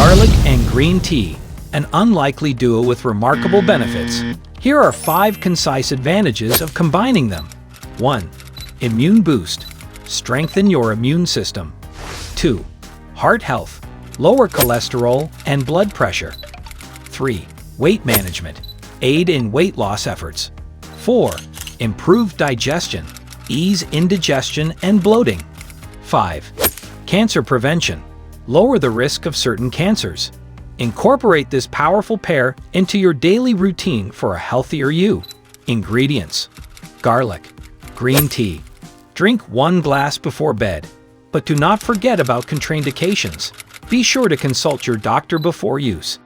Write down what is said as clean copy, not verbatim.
Garlic and green tea, an unlikely duo with remarkable benefits. Here are 5 concise advantages of combining them. 1. Immune boost. Strengthen your immune system. 2. Heart health. Lower cholesterol and blood pressure. 3. Weight management. Aid in weight loss efforts. 4. Improve digestion. Ease indigestion and bloating. 5. Cancer prevention. Lower the risk of certain cancers. Incorporate this powerful pair into your daily routine for a healthier you. Ingredients: garlic, green tea. Drink 1 glass before bed. But do not forget about contraindications. Be sure to consult your doctor before use.